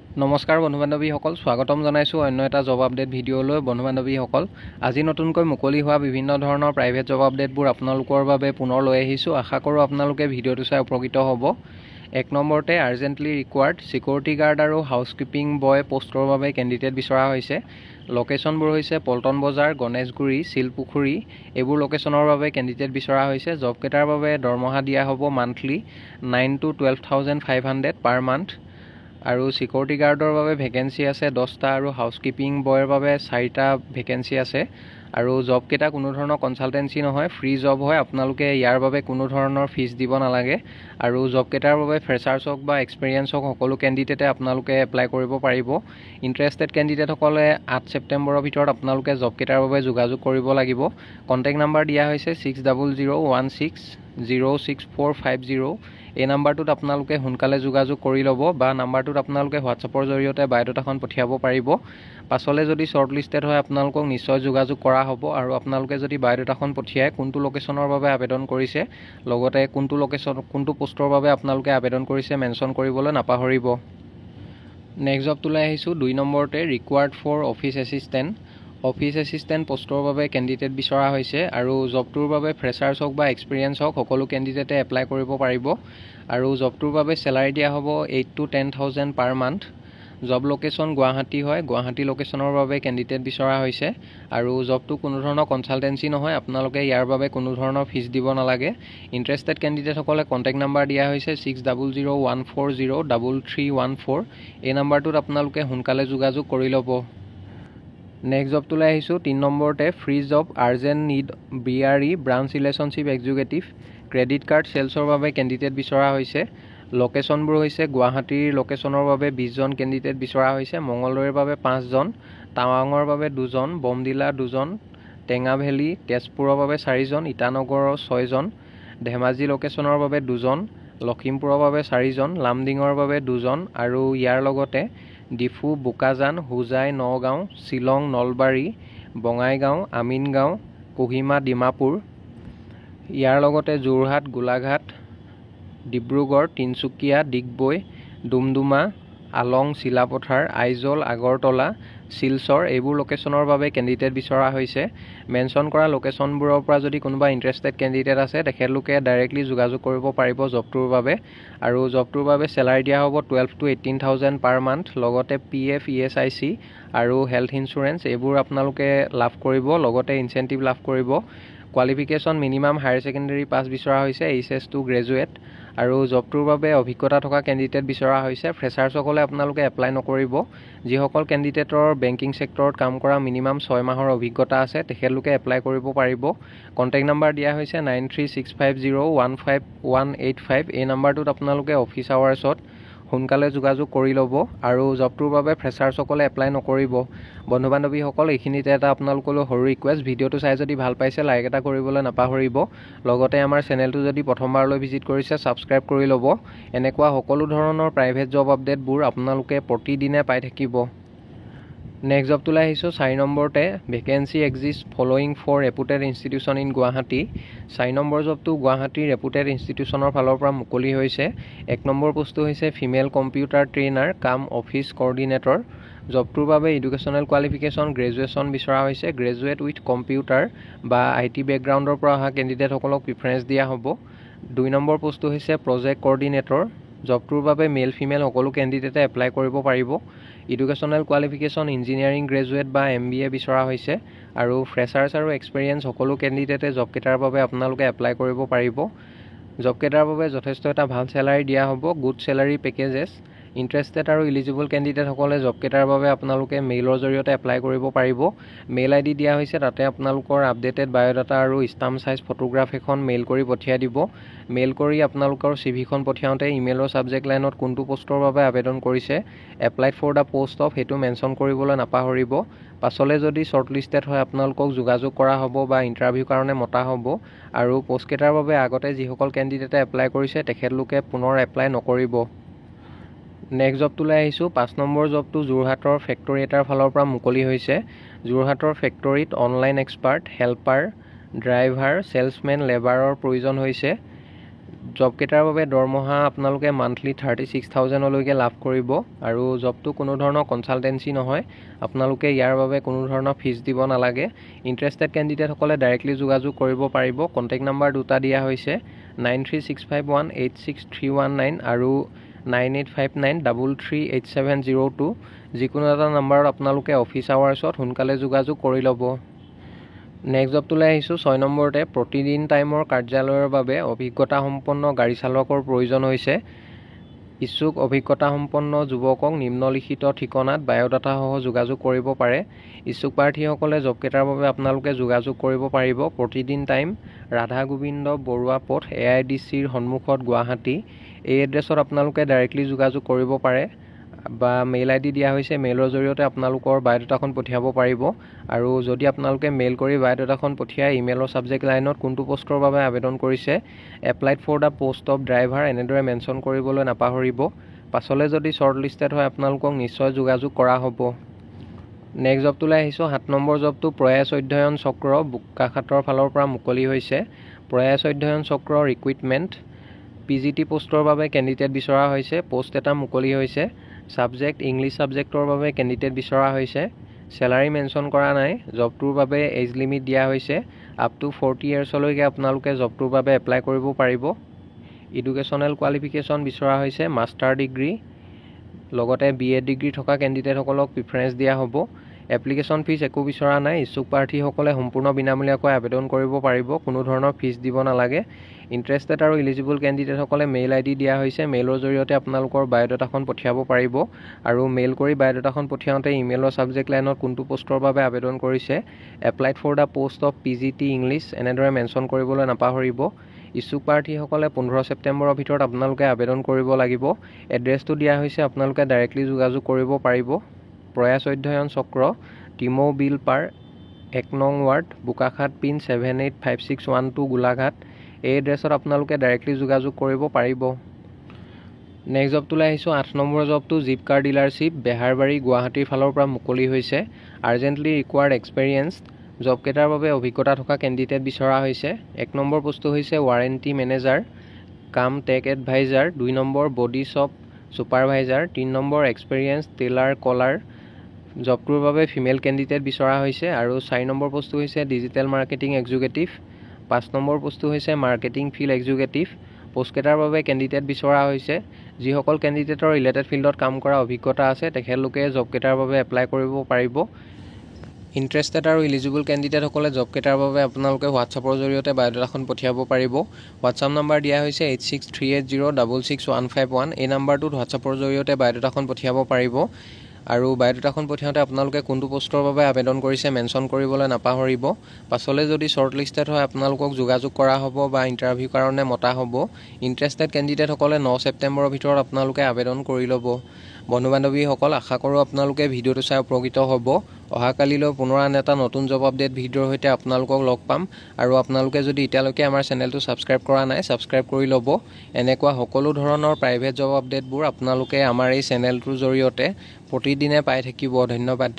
নমস্কাৰ বন্ধু বান্ধৱীসকল, স্বাগতম জনাইছোঁ অন্য এটা জব আপডেট ভিডিঅ'লৈ। বন্ধু বান্ধৱীসকল, আজি নতুনকৈ মুকলি হোৱা বিভিন্ন ধৰণৰ প্ৰাইভেট জব আপডেটবোৰ আপোনালোকৰ বাবে পুনৰ লৈ আহিছোঁ। আশা কৰোঁ আপোনালোকে ভিডিঅ'টো চাই উপকৃত হ'ব। 1 নম্বৰতে আৰ্জেণ্টলি ৰিকুৱাৰ্ড চিকিউৰিটি গাৰ্ড আৰু হাউচকিপিং বয় পোষ্টৰ বাবে কেণ্ডিডেট বিচৰা হৈছে। লোকেশ্যনবোৰ হৈছে পল্টন বজাৰ, গণেশগুৰি, শিলপুখুৰী, এইবোৰ লোকেশ্যনৰ বাবে কেণ্ডিডেট বিচৰা হৈছে। জবকেইটাৰ বাবে দৰমহা দিয়া হ'ব মান্থলি 9 to 12,500 পাৰ মান্থ। আৰু চিকিউৰিটি গাৰ্ডৰ বাবে ভেকেঞ্চি আছে 10টা আৰু হাউচকিপিং বয়ৰ বাবে 4টা ভেকেঞ্চি আছে। আৰু জবকেইটা কোনো ধৰণৰ কনচালটেঞ্চি নহয়, ফ্ৰী জব হয়। আপোনালোকে ইয়াৰ বাবে কোনো ধৰণৰ ফিজ দিব নালাগে। আৰু জবকেইটাৰ বাবে ফ্ৰেছাৰ্ছ হওক বা এক্সপিৰিয়েঞ্চ হওক সকলো কেণ্ডিডেটে আপোনালোকে এপ্লাই কৰিব পাৰিব। ইণ্টাৰেষ্টেড কেণ্ডিডেটসকলে 8 ছেপ্টেম্বৰৰ ভিতৰত আপোনালোকে জবকেইটাৰ বাবে যোগাযোগ কৰিব লাগিব। কণ্টেক্ট নাম্বাৰ দিয়া হৈছে 6001606450। এই নাম্বাৰটোত আপোনালোকে সোনকালে যোগাযোগ কৰি ল'ব বা নাম্বাৰটোত আপোনালোকে হোৱাটছআপৰ জৰিয়তে বায়'ডাটাখন পঠিয়াব পাৰিব। পাছলৈ যদি শ্বৰ্ট লিষ্টেড হয় আপোনালোকক নিশ্চয় যোগাযোগ কৰা হ'ব। আৰু আপোনালোকে যদি বায়'ডাটাখন পঠিয়াই কোনটো লোকেশ্যনৰ বাবে আবেদন কৰিছে, লগতে কোনটো পোষ্টৰ বাবে আপোনালোকে আবেদন কৰিছে মেনশ্যন কৰিবলৈ নাপাহৰিব। নেক্সট জবটোলৈ আহিছোঁ। 2 নম্বৰতে required for office assistant. Office assistant পোষ্টৰ বাবে কেণ্ডিডেট বিচৰা হৈছে। আৰু জবটোৰ বাবে ফ্ৰেছাৰ্ছ হওক বা এক্সপিৰিয়েঞ্চ হওক সকলো কেণ্ডিডেটে এপ্লাই কৰিব পাৰিব। আৰু জবটোৰ বাবে চেলাৰী দিয়া হ'ব 8 to 10,000 per month. Job location Guwahati হয়। গুৱাহাটী লোকেশ্যনৰ বাবে কেণ্ডিডেট বিচৰা হৈছে। আৰু জবটো কোনো ধৰণৰ কনচালটেঞ্চি নহয়, আপোনালোকে ইয়াৰ বাবে কোনো ধৰণৰ ফিজ দিব নালাগে। ইণ্টাৰেষ্টেড কেণ্ডিডেটসকলে কণ্টেক্ট নাম্বাৰ দিয়া হৈছে 6001403314। এই নাম্বাৰটোত আপোনালোকে সোনকালে যোগাযোগ কৰি ল'ব। নেক্সট জবটোলৈ আহিছোঁ। 3 নম্বৰতে free job urgent need BRE branch relationship executive. Credit card চেলছৰ বাবে কেণ্ডিডেট বিচৰা হৈছে। লোকেশ্যনবোৰ হৈছে গুৱাহাটীৰ লোকেশ্যনৰ বাবে 20জন কেণ্ডিডেট বিচৰা হৈছে। মঙলদৈৰ বাবে 5জন, টাৱাঙৰ বাবে 2জন, বমদিলা 2জন, টেঙাভেলী তেজপুৰৰ বাবে 4জন, ইটানগৰৰ 6জন, ধেমাজি লোকেশ্যনৰ বাবে 2জন, লখিমপুৰৰ বাবে 4জন, লামডিঙৰ বাবে 2জন আৰু ইয়াৰ লগতে ডিফু, বোকাজান, হোজাই, নগাঁও, শ্বিলং, নলবাৰী, বঙাইগাঁও, আমিনগাঁও, কোহিমা, ডিমাপুৰ, ইয়াৰ লগতে যোৰহাট, গোলাঘাট, ডিব্ৰুগড়, তিনিচুকীয়া, ডিগবৈ, ডুমডুমা, আলং, চিলাপথাৰ, আইজল, আগৰতলা, শিলচৰ এইবোৰ লোকেশ্যনৰ বাবে কেণ্ডিডেট বিচৰা হৈছে। মেনশ্যন কৰা লোকেশ্যনবোৰৰ পৰা যদি কোনোবা ইণ্টাৰেষ্টেড কেণ্ডিডেট আছে তেখেতলোকে ডাইৰেক্টলি যোগাযোগ কৰিব পাৰিব জবটোৰ বাবে। আৰু জবটোৰ বাবে চেলাৰী দিয়া হ'ব 12 to 18,000 পাৰ মান্থ। লগতে PF, ESIC আৰু হেল্থ ইঞ্চুৰেঞ্চ এইবোৰ আপোনালোকে লাভ কৰিব, লগতে ইনচেণ্টিভ লাভ কৰিব। Qualification minimum higher secondary pass বিচৰা হৈছে, HS2 গ্ৰেজুৱেট। আৰু জবটোৰ বাবে অভিজ্ঞতা থকা কেণ্ডিডেট বিচৰা হৈছে। ফ্ৰেছাৰ্ছসকলে আপোনালোকে এপ্লাই নকৰিব। যিসকল কেণ্ডিডেটৰ বেংকিং ছেক্টৰত কাম কৰা মিনিমাম 6 মাহৰ অভিজ্ঞতা আছে তেখেতলোকে এপ্লাই কৰিব পাৰিব। কণ্টেক্ট নাম্বাৰ দিয়া হৈছে 9365015185। এই নাম্বাৰটোত আপোনালোকে অফিচ আৱাৰ্ছত সোনকালে যোগাযোগ কৰি ল'ব। আৰু জবটোৰ বাবে ফ্ৰেছাৰ্ছসকলে এপ্লাই নকৰিব। বন্ধু বান্ধৱীসকল, এইখিনিতে এটা আপোনালোকলৈ সৰু ৰিকুৱেষ্ট, ভিডিঅ'টো চাই যদি ভাল পাইছে লাইক এটা কৰিবলৈ নাপাহৰিব। লগতে আমাৰ চেনেলটো যদি প্ৰথমবাৰলৈ ভিজিট কৰিছে ছাবস্ক্ৰাইব কৰি ল'ব। এনেকুৱা সকলো ধৰণৰ প্ৰাইভেট জব আপডেটবোৰ আপোনালোকে প্ৰতিদিনে পাই থাকিব। নেক্সট জবটোলৈ আহিছোঁ। 4 নম্বৰতে vacancy exist following for reputed institution in Guwahati. 4 নম্বৰ জবটো গুৱাহাটীৰ ৰেপুটেড ইনষ্টিটিউশ্যনৰ ফালৰ পৰা মুকলি হৈছে। 1 নম্বৰ পোষ্টটো হৈছে ফিমেল কম্পিউটাৰ ট্ৰেইনাৰ কাম অফিচ কৰ্ডিনেটৰ। জবটোৰ বাবে এডুকেশ্যনেল কোৱালিফিকেশ্যন গ্ৰেজুৱেশ্যন বিচৰা হৈছে। গ্ৰেজুৱেট উইথ কম্পিউটাৰ বা IT বেকগ্ৰাউণ্ডৰ পৰা অহা কেণ্ডিডেটসকলক প্ৰিফাৰেঞ্চ দিয়া হ'ব। 2 নম্বৰ পোষ্টটো হৈছে প্ৰজেক্ট কৰ্ডিনেটৰ। জবটোৰ বাবে মেল ফিমেল সকলো কেণ্ডিডেটে এপ্লাই কৰিব পাৰিব। এডুকেশ্যনেল কোৱালিফিকেশ্যন ইঞ্জিনিয়াৰিং গ্ৰেজুৱেট বা MBA বিচৰা হৈছে। আৰু ফ্ৰেছাৰ্ছ আৰু এক্সপিৰিয়েঞ্চ সকলো কেণ্ডিডেটে জবকেইটাৰ বাবে আপোনালোকে এপ্লাই কৰিব পাৰিব। জবকেইটাৰ বাবে যথেষ্ট এটা ভাল চেলাৰী দিয়া হ'ব, গুড চেলাৰী পেকেজেছ। ইণ্টাৰেষ্টেড আৰু ইলিজিবল কেণ্ডিডেটসকলে জবকেইটাৰ বাবে আপোনালোকে মেইলৰ জৰিয়তে এপ্লাই কৰিব পাৰিব। মেইল ID দিয়া হৈছে, তাতে আপোনালোকৰ আপডেটেড বায়'ডাটা আৰু ষ্টাম্প চাইজ ফটোগ্ৰাফ এখন মেইল কৰি পঠিয়াই দিব। মেইল কৰি আপোনালোকৰ CVখন পঠিয়াওঁতে ইমেইলৰ ছাবজেক্ট লাইনত কোনটো পোষ্টৰ বাবে আবেদন কৰিছে, applied for the post of সেইটো মেনশ্যন কৰিবলৈ নাপাহৰিব। পাছলৈ যদি শ্বৰ্ট লিষ্টেড হয় আপোনালোকক যোগাযোগ কৰা হ'ব বা ইণ্টাৰভিউৰ কাৰণে মতা হ'ব। আৰু পোষ্টকেইটাৰ বাবে আগতে যিসকল কেণ্ডিডেটে এপ্লাই কৰিছে তেখেতলোকে পুনৰ এপ্লাই নকৰিব। নেক্সট জবটোলৈ আহিছোঁ। 5 নম্বৰ জবটো যোৰহাটৰ ফেক্টৰী এটাৰ ফালৰ পৰা মুকলি হৈছে। যোৰহাটৰ ফেক্টৰীত online expert, helper, driver, salesmen, লেবাৰৰ প্ৰয়োজন হৈছে। জব কেইটাৰ বাবে দৰমহা আপোনালোকে মান্থলি 36,000 লৈকে লাভ কৰিব আৰু জবটো কোনো ধৰণৰ কনসালটেন্সি নহয় আপোনালোকে ইয়াৰ বাবে কোনো ধৰণৰ ফিজ দিব নালাগে ইন্টাৰেষ্টেড কেণ্ডিডেট সকলে ডাইৰেক্টলি যোগাযোগ কৰিব পাৰিব কন্টেক্ট নাম্বাৰ দুটা দিয়া হৈছে 9365186319 আৰু 9859338702 যিকোনো এটা নাম্বাৰত আপোনালোকে অফিচ আৱাৰ্ছত সোনকালে যোগাযোগ কৰি ল'ব নেক্সট জবটোলৈ আহিছোঁ 6 নম্বৰতে প্ৰতিদিন টাইমৰ কাৰ্যালয়ৰ বাবে অভিজ্ঞতা সম্পন্ন গাড়ী চালকৰ প্ৰয়োজন হৈছে ইচ্ছুক অভিজ্ঞতা সম্পন্ন যুৱকক নিম্নলিখিত ঠিকনাত বায়োডাটা সহ যোগাযোগ কৰিব পাৰে ইচ্ছুক প্ৰাৰ্থীসকলে জব কেইটাৰ বাবে আপোনালোকে যোগাযোগ কৰিব পাৰিব প্ৰতিদিন টাইম ৰাধা গোবিন্দ বৰুৱা পথ AIDCৰ সন্মুখত গুৱাহাটী এই এড্ৰেছত আপোনালোকে ডাইৰেক্টলি যোগাযোগ কৰিব পাৰে বা মেইল আইডি দিয়া হৈছে মেইলৰ জৰিয়তে আপোনালোকৰ বায়োডাটাখন পঠিয়াব পাৰিব আৰু যদি আপোনালোকে মেইল কৰি বায়োডাটাখন পঠিয়াই ইমেইলৰ সাবজেক্ট লাইনত কোনটো পোষ্টৰ বাবে আবেদন কৰিছে applied for the post of driver এনেদৰে মেনশ্যন কৰিবলৈ নাপাহৰিব পাছলৈ যদি শৰ্ট লিষ্টেড হয় আপোনালোকক নিশ্চয় যোগাযোগ কৰা হ'ব নেক্সট জবটোলৈ আহিছোঁ 7 নম্বৰ জবটো প্ৰয়াস অধ্যয়ন চক্ৰ বোকাখাতৰ ফালৰ পৰা মুকলি হৈছে প্ৰয়াস অধ্যয়ন চক্ৰ ৰিক্ৰুইটমেণ্ট PGT পোষ্টৰ বাবে কেণ্ডিডেট বিচৰা হৈছে পোষ্ট এটা মুকলি হৈছে সাবজেক্ট ইংলিছ সাবজেক্টৰ বাবে কেণ্ডিডেট বিচৰা হৈছে স্যালাৰি মেনশ্যন কৰা নাই জবটোৰ বাবে এজ লিমিট দিয়া হৈছে আপ টু 40 ইয়াৰ্ছলৈকে আপোনালোকে জবটোৰ বাবে এপ্লাই কৰিব পাৰিব এডুকেশ্যনেল কোৱালিফিকেশ্যন বিচৰা হৈছে মাষ্টাৰ ডিগ্ৰী লগতে BA ডিগ্ৰী থকা কেণ্ডিডেটসকলক প্ৰিফাৰেন্স দিয়া হ'ব এপ্লিকেশ্যন ফিজ একো বিচৰা নাই ইচ্ছুক প্ৰাৰ্থীসকলে সম্পূৰ্ণ বিনামূলীয়াকৈ আবেদন কৰিব পাৰিব কোনো ধৰণৰ ফিজ দিব নালাগে ইন্টাৰেষ্টেড আৰু এলিজিবল কেণ্ডিডেটসকলে মেইল আইডি দিয়া হৈছে মেইলৰ জৰিয়তে আপোনালোকৰ বায়োডাটাখন পঠিয়াব পাৰিব আৰু মেইল কৰি বায়োডাটাখন পঠিয়াওঁতে ইমেইলৰ সাবজেক্ট লাইনত কোনটো পোষ্টৰ বাবে আবেদন কৰিছে applied for the post of PGT English এনেদৰে মেনশ্যন কৰিবলৈ নাপাহৰিব ইচ্ছুক প্ৰাৰ্থীসকলে 15 ছেপ্টেম্বৰৰ ভিতৰত আপোনালোকে আবেদন কৰিব লাগিব এড্ৰেছটো দিয়া হৈছে আপোনালোকে ডাইৰেক্টলি যোগাযোগ কৰিব পাৰিব প্ৰয়াস অধ্যয়ন চক্ৰ টিমো বিল পাৰ 1 নং ৱাৰ্ড বোকাখাত পিন 785612 গোলাঘাট এই এড্ৰেছত আপোনালোকে ডাইৰেক্টলি যোগাযোগ কৰিব পাৰিব নেক্সট জবটোলৈ আহিছোঁ 8 নম্বৰ জবটো জিপ কাৰ ডিলাৰশ্বিপ বেহাৰবাৰী গুৱাহাটীৰ ফালৰ পৰা মুকলি হৈছে আৰ্জেণ্টলি ৰিকোৱাৰ্ড এক্সপেৰিয়েন্স জব কেইটাৰ বাবে অভিজ্ঞতা থকা কেণ্ডিডেট বিচৰা হৈছে 1 নম্বৰ পোষ্টটো হৈছে ৱাৰেণ্টি মেনেজাৰ কাম টেক এডভাইজাৰ 2 নম্বৰ বডি শ্বপ সুপাৰভাইজাৰ 3 নম্বৰ এক্সপেৰিয়েন্স টেলাৰ কলাৰ জবটোৰ বাবে ফিমেল কেণ্ডিডেট বিচৰা হৈছে আৰু 4 নম্বৰ পোষ্টটো হৈছে ডিজিটেল মাৰ্কেটিং এক্সিকিউটিভ 5 নম্বৰ পোষ্টটো হৈছে মাৰ্কেটিং ফিল্ড এক্সিকিউটিভ পোষ্ট কেইটাৰ বাবে কেণ্ডিডেট বিচৰা হৈছে যিসকল কেণ্ডিডেটৰ ৰিলেটেড ফিল্ডত কাম কৰা অভিজ্ঞতা আছে তেখেতলোকে জব কেইটাৰ বাবে এপ্লাই কৰিব পাৰিব ইন্টাৰেষ্টেড আৰু এলিজিবল কেণ্ডিডেটসকলে জব কেইটাৰ বাবে আপোনালোকে হোৱাটছআপৰ জৰিয়তে বায়োডাটাখন পঠিয়াব পাৰিব হোৱাটছআপ নম্বৰ দিয়া হৈছে 8638066151 এই নম্বৰটোত হোৱাটছআপৰ জৰিয়তে বায়োডাটাখন পঠিয়াব পাৰিব আৰু বায়োডাটাখন পঠিয়াওঁতে আপোনালোকে কোনটো পোষ্টৰ বাবে আবেদন কৰিছে মেনশ্যন কৰিবলৈ নাপাহৰিব পাছলৈ যদি শৰ্ট লিষ্টেড হয় আপোনালোকক যোগাযোগ কৰা হ'ব বা ইণ্টাৰভিউ কাৰণে মতা হ'ব ইন্টাৰেষ্টেড কেণ্ডিডেটসকলে 9 ছেপ্টেম্বৰৰ ভিতৰত আপোনালোকে আবেদন কৰি ল'ব বন্ধু বান্ধৱীসকল আশা কৰোঁ আপোনালোকে ভিডিঅ'টো চাই উপকৃত হ'ব অহাকালিলৈ পুনৰ আন এটা নতুন জব আপডেট ভিডিঅ'ৰ সৈতে আপোনালোকক লগ পাম আৰু আপোনালোকে যদি এতিয়ালৈকে আমাৰ চেনেলটো ছাবস্ক্ৰাইব কৰা নাই ছাবস্ক্ৰাইব কৰি ল'ব এনেকুৱা সকলো ধৰণৰ প্ৰাইভেট জব আপডেটবোৰ আপোনালোকে আমাৰ এই চেনেলটোৰ জৰিয়তে প্ৰতিদিনে পাই থাকিব ধন্যবাদ